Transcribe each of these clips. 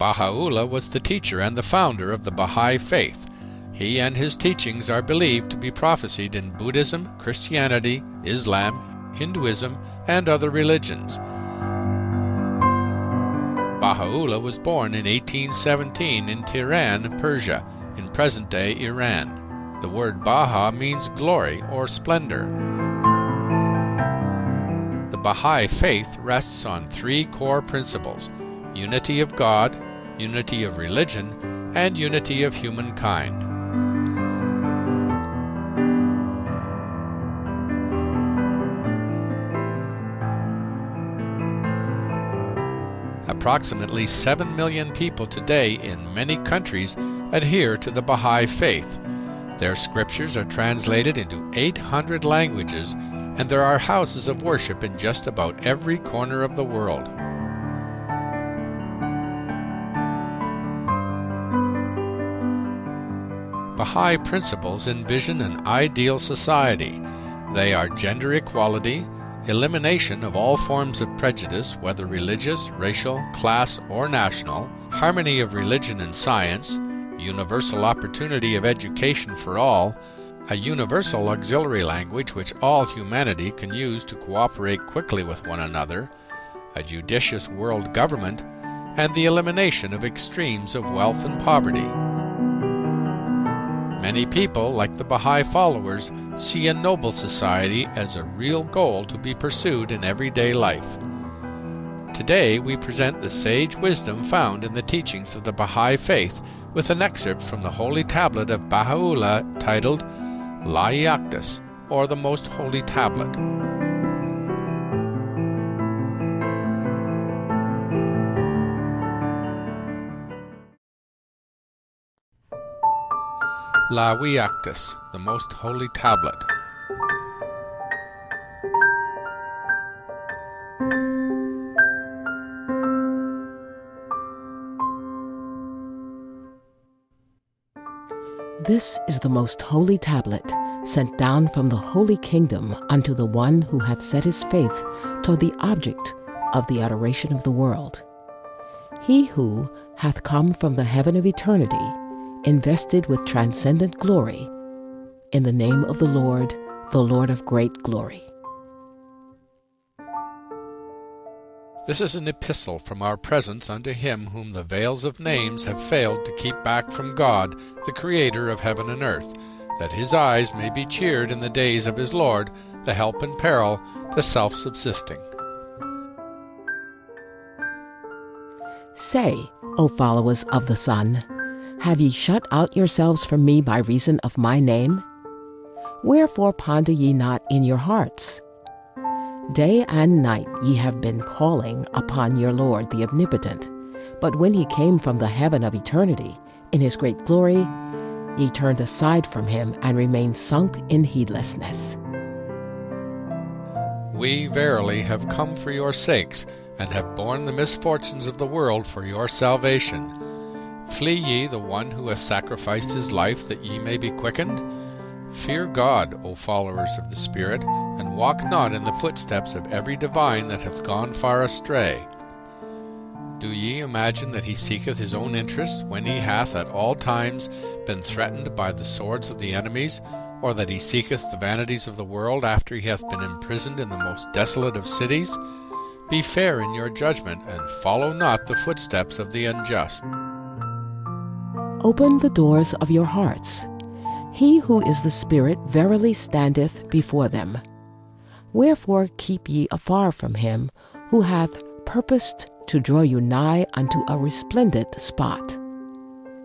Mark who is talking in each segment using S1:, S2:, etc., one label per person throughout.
S1: Baha'u'llah was the teacher and the founder of the Baha'i faith. He and his teachings are believed to be prophesied in Buddhism, Christianity, Islam, Hinduism, and other religions. Baha'u'llah was born in 1817 in Tehran, Persia, in present-day Iran. The word Baha means glory or splendor. The Baha'i faith rests on three core principles: unity of God, unity of religion, and unity of humankind. Approximately 7 million people today in many countries adhere to the Baha'i faith. Their scriptures are translated into 800 languages, and there are houses of worship in just about every corner of the world. Baha'i principles envision an ideal society. They are gender equality, elimination of all forms of prejudice, whether religious, racial, class, or national, harmony of religion and science, universal opportunity of education for all, a universal auxiliary language which all humanity can use to cooperate quickly with one another, a judicious world government, and the elimination of extremes of wealth and poverty. Many people, like the Baha'i followers, see a noble society as a real goal to be pursued in everyday life. Today we present the sage wisdom found in the teachings of the Baha'i faith with an excerpt from the Holy Tablet of Baha'u'llah titled La-i-Aqdas, or the Most Holy Tablet. La-i-Aqdas, the Most Holy Tablet.
S2: This is the most holy tablet, sent down from the holy kingdom unto the one who hath set his faith toward the object of the adoration of the world. He who hath come from the heaven of eternity, invested with transcendent glory, in the name of the Lord of great glory.
S1: This is an epistle from our presence unto him whom the veils of names have failed to keep back from God, the Creator of heaven and earth, that his eyes may be cheered in the days of his Lord, the help in peril, the self-subsisting.
S2: Say, O followers of the Son, have ye shut out yourselves from me by reason of my name? Wherefore ponder ye not in your hearts? Day and night ye have been calling upon your Lord the Omnipotent, but when he came from the heaven of eternity, in his great glory, ye turned aside from him and remained sunk in heedlessness.
S1: We verily have come for your sakes, and have borne the misfortunes of the world for your salvation. Flee ye the one who hath sacrificed his life that ye may be quickened? Fear God, O followers of the Spirit, and walk not in the footsteps of every divine that hath gone far astray. Do ye imagine that he seeketh his own interests when he hath at all times been threatened by the swords of the enemies, or that he seeketh the vanities of the world after he hath been imprisoned in the most desolate of cities? Be fair in your judgment, and follow not the footsteps of the unjust.
S2: Open the doors of your hearts. He who is the Spirit verily standeth before them. Wherefore keep ye afar from him who hath purposed to draw you nigh unto a resplendent spot.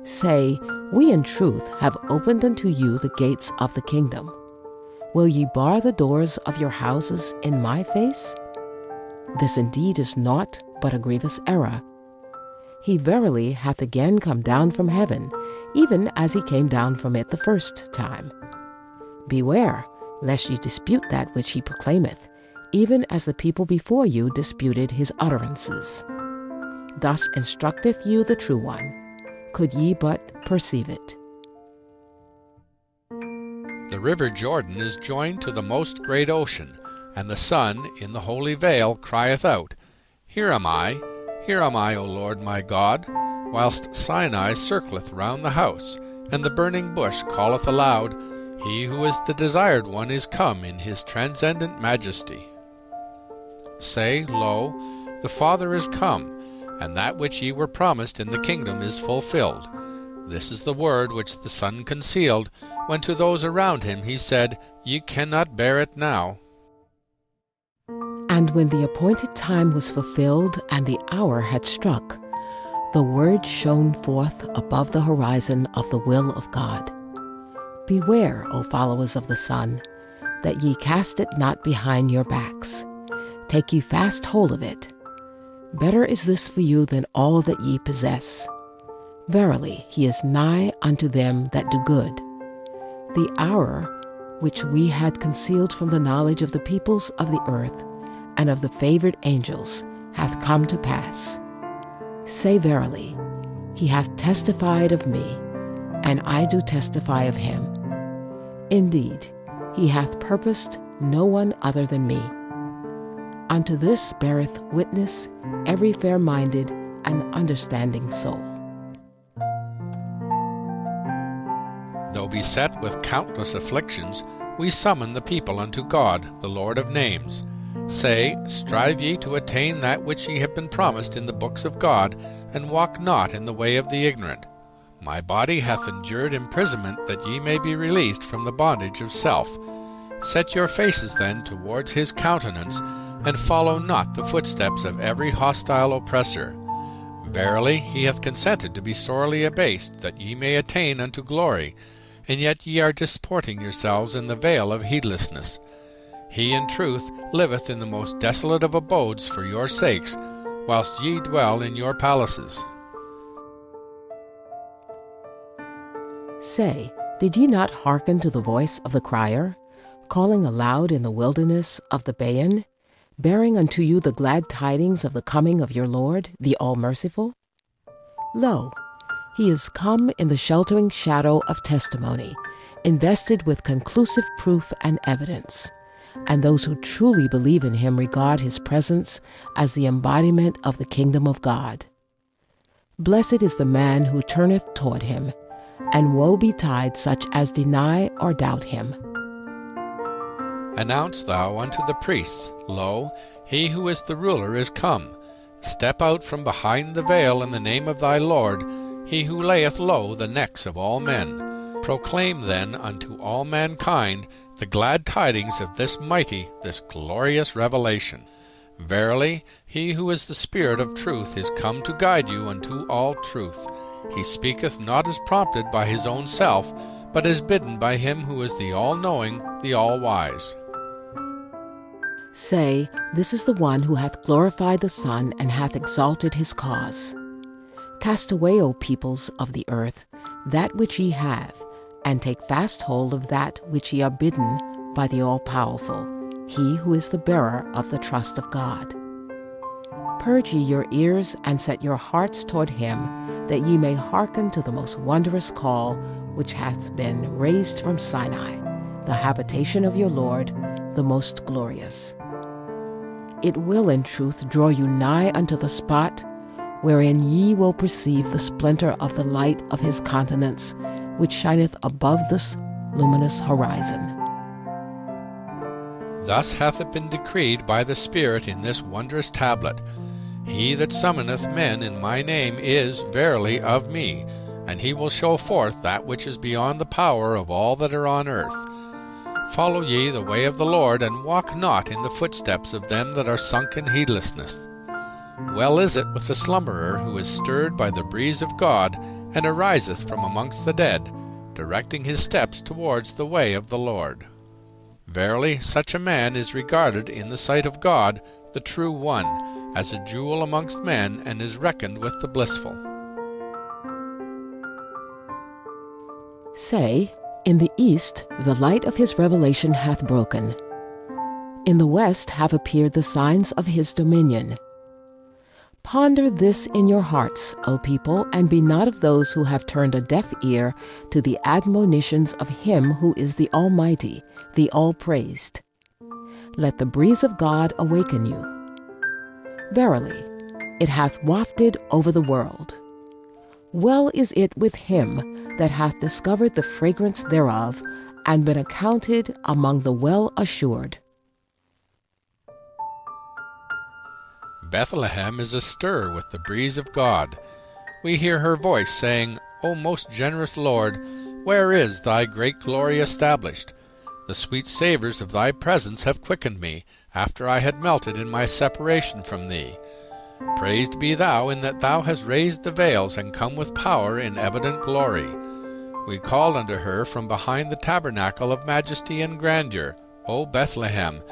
S2: Say, we in truth have opened unto you the gates of the kingdom. Will ye bar the doors of your houses in my face? This indeed is naught but a grievous error. He verily hath again come down from heaven, even as he came down from it the first time. Beware, lest ye dispute that which he proclaimeth, even as the people before you disputed his utterances. Thus instructeth you the true one, could ye but perceive it.
S1: The river Jordan is joined to the most great ocean, and the sun in the holy vale crieth out, Here am I, O Lord my God. whilst Sinai circleth round the house, and the burning bush calleth aloud, He who is the desired one is come in his transcendent majesty. Say, Lo, the Father is come, and that which ye were promised in the kingdom is fulfilled. This is the word which the Son concealed, when to those around him he said, Ye cannot bear it now.
S2: And when the appointed time was fulfilled and the hour had struck, the word shone forth above the horizon of the will of God. Beware, O followers of the Son, that ye cast it not behind your backs. Take ye fast hold of it. Better is this for you than all that ye possess. Verily, he is nigh unto them that do good. The hour which we had concealed from the knowledge of the peoples of the earth and of the favored angels hath come to pass. Say verily, he hath testified of me, and I do testify of him. Indeed, he hath purposed no one other than me. Unto this beareth witness every fair-minded and understanding soul.
S1: Though beset with countless afflictions, we summon the people unto God, the Lord of names. Say, strive ye to attain that which ye have been promised in the books of God, and walk not in the way of the ignorant. My body hath endured imprisonment, that ye may be released from the bondage of self. Set your faces then towards his countenance, and follow not the footsteps of every hostile oppressor. Verily, he hath consented to be sorely abased, that ye may attain unto glory, and yet ye are disporting yourselves in the vale of heedlessness. He in truth liveth in the most desolate of abodes for your sakes, whilst ye dwell in your palaces.
S2: Say, did ye not hearken to the voice of the crier, calling aloud in the wilderness of the Bayan, bearing unto you the glad tidings of the coming of your Lord, the All-Merciful? Lo, he is come in the sheltering shadow of testimony, invested with conclusive proof and evidence, and those who truly believe in him regard his presence as the embodiment of the kingdom of God. Blessed is the man who turneth toward him, and woe betide such as deny or doubt him.
S1: Announce thou unto the priests, Lo, he who is the ruler is come. Step out from behind the veil in the name of thy Lord, he who layeth low the necks of all men. Proclaim then unto all mankind the glad tidings of this mighty, this glorious revelation. Verily, he who is the Spirit of truth is come to guide you unto all truth. He speaketh not as prompted by his own self, but as bidden by him who is the all-knowing, the all-wise.
S2: Say, this is the one who hath glorified the Son and hath exalted his cause. Cast away, O peoples of the earth, that which ye have, and take fast hold of that which ye are bidden by the all-powerful, he who is the bearer of the trust of God. Purge ye your ears and set your hearts toward him, that ye may hearken to the most wondrous call which hath been raised from Sinai, the habitation of your Lord, the most glorious. It will in truth draw you nigh unto the spot wherein ye will perceive the splendor of the light of his countenance, which shineth above this luminous horizon.
S1: Thus hath it been decreed by the Spirit in this wondrous tablet, He that summoneth men in my name is verily of me, and he will show forth that which is beyond the power of all that are on earth. Follow ye the way of the Lord, and walk not in the footsteps of them that are sunk in heedlessness. Well is it with the slumberer who is stirred by the breeze of God, and ariseth from amongst the dead, directing his steps towards the way of the Lord. Verily, such a man is regarded in the sight of God, the true one, as a jewel amongst men, and is reckoned with the blissful.
S2: Say, in the east the light of his revelation hath broken. In the west have appeared the signs of his dominion. Ponder this in your hearts, O people, and be not of those who have turned a deaf ear to the admonitions of him who is the Almighty, the All-Praised. Let the breeze of God awaken you. Verily, it hath wafted over the world. Well is it with him that hath discovered the fragrance thereof, and been accounted among the well-assured.
S1: Bethlehem is astir with the breeze of God. We hear her voice saying, O most generous Lord, where is thy great glory established? The sweet savours of thy presence have quickened me, after I had melted in my separation from thee. Praised be thou in that thou hast raised the veils, and come with power in evident glory. We called unto her from behind the tabernacle of majesty and grandeur, O Bethlehem.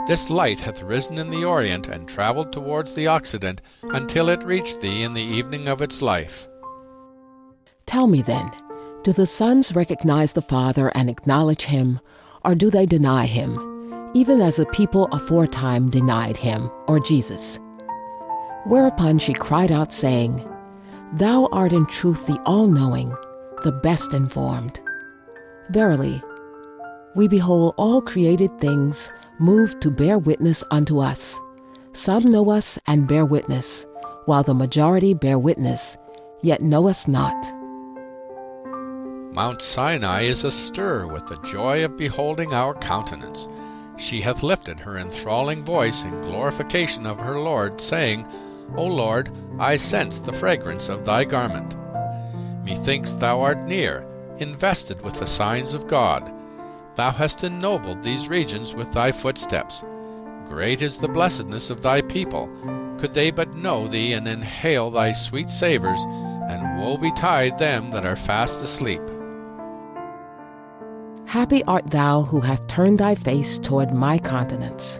S1: This light hath risen in the orient, and travelled towards the occident, until it reached thee in the evening of its life.
S2: Tell me then, do the sons recognize the Father and acknowledge him, or do they deny him, even as the people aforetime denied him, or Jesus? Whereupon she cried out, saying, Thou art in truth the all-knowing, the best informed. Verily, we behold all created things moved to bear witness unto us. Some know us and bear witness, while the majority bear witness, yet know us not.
S1: Mount Sinai is astir with the joy of beholding our countenance. She hath lifted her enthralling voice in glorification of her Lord, saying, O Lord, I sense the fragrance of thy garment. Methinks thou art near, invested with the signs of God. Thou hast ennobled these regions with thy footsteps. Great is the blessedness of thy people. Could they but know thee and inhale thy sweet savours, and woe betide them that are fast asleep.
S2: Happy art thou who hath turned thy face toward my countenance,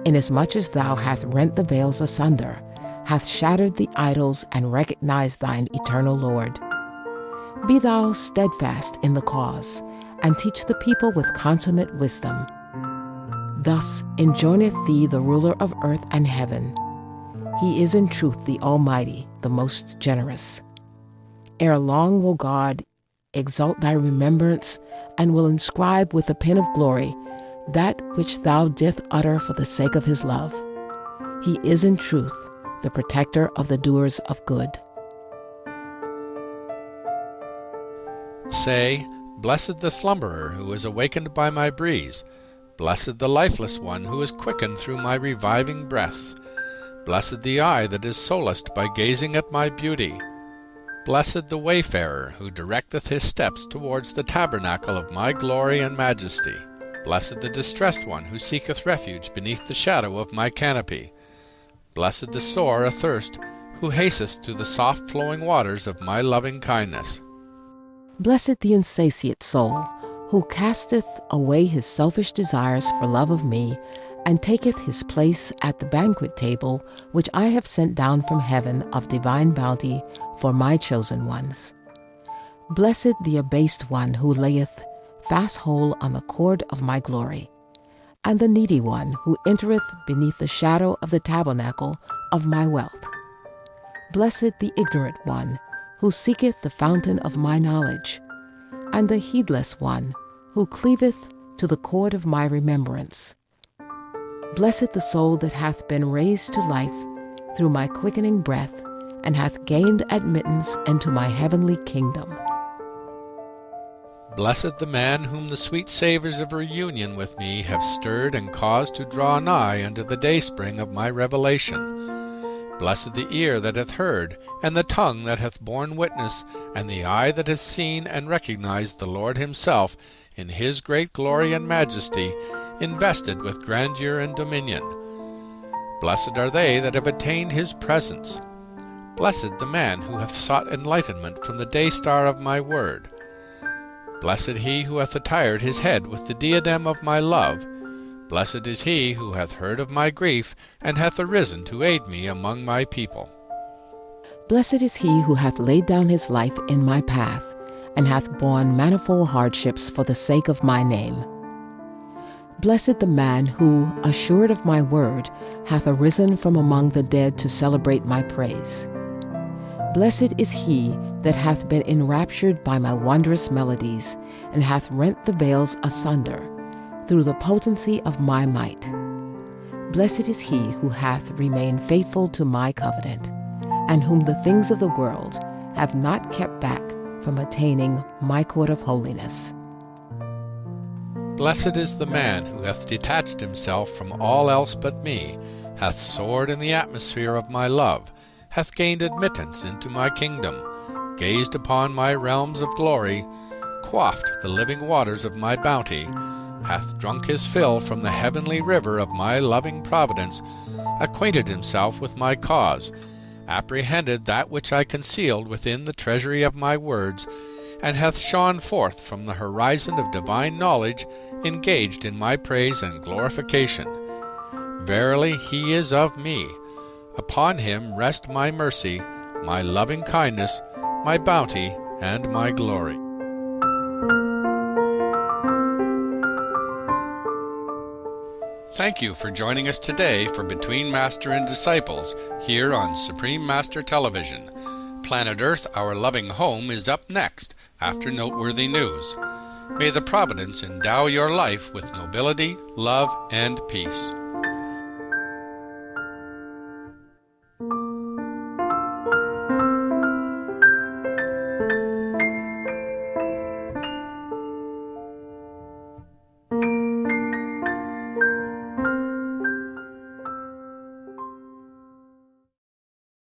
S2: inasmuch as thou hast rent the veils asunder, hath shattered the idols, and recognized thine eternal Lord. Be thou steadfast in the cause, and teach the people with consummate wisdom. Thus enjoineth thee the ruler of earth and heaven. He is in truth the Almighty, the most generous. Ere long will God exalt thy remembrance, and will inscribe with the pen of glory that which thou didst utter for the sake of his love. He is in truth the protector of the doers of good.
S1: Say, Blessed the slumberer who is awakened by my breeze. Blessed the lifeless one who is quickened through my reviving breath. Blessed the eye that is solaced by gazing at my beauty. Blessed the wayfarer who directeth his steps towards the tabernacle of my glory and majesty. Blessed the distressed one who seeketh refuge beneath the shadow of my canopy. Blessed the sore athirst who hasteth to the soft-flowing waters of my loving kindness.
S2: Blessed the insatiate soul, who casteth away his selfish desires for love of me, and taketh his place at the banquet table which I have sent down from heaven of divine bounty for my chosen ones. Blessed the abased one who layeth fast hold on the cord of my glory, and the needy one who entereth beneath the shadow of the tabernacle of my wealth. Blessed the ignorant one who seeketh the fountain of my knowledge, and the heedless one who cleaveth to the cord of my remembrance. Blessed the soul that hath been raised to life through my quickening breath, and hath gained admittance into my heavenly kingdom.
S1: Blessed the man whom the sweet savours of reunion with me have stirred and caused to draw nigh unto the dayspring of my revelation. Blessed the ear that hath heard, and the tongue that hath borne witness, and the eye that hath seen and recognized the Lord himself in his great glory and majesty, invested with grandeur and dominion. Blessed are they that have attained his presence. Blessed the man who hath sought enlightenment from the day-star of my word. Blessed he who hath attired his head with the diadem of my love. Blessed is he who hath heard of my grief, and hath arisen to aid me among my people.
S2: Blessed is he who hath laid down his life in my path, and hath borne manifold hardships for the sake of my name. Blessed the man who, assured of my word, hath arisen from among the dead to celebrate my praise. Blessed is he that hath been enraptured by my wondrous melodies, and hath rent the veils asunder through the potency of my might. Blessed is he who hath remained faithful to my covenant, and whom the things of the world, have not kept back from attaining my court of holiness.
S1: Blessed is the man who hath detached himself from all else but me, hath soared in the atmosphere of my love, hath gained admittance into my kingdom, gazed upon my realms of glory, quaffed the living waters of my bounty, hath drunk his fill from the heavenly river of my loving providence, acquainted himself with my cause, apprehended that which I concealed within the treasury of my words, and hath shone forth from the horizon of divine knowledge, engaged in my praise and glorification. Verily he is of me. Upon him rest my mercy, my loving kindness, my bounty, and my glory. Thank you for joining us today for Between Master and Disciples here on Supreme Master Television. Planet Earth, Our Loving Home is up next after noteworthy news. May the Providence endow your life with nobility, love, and peace.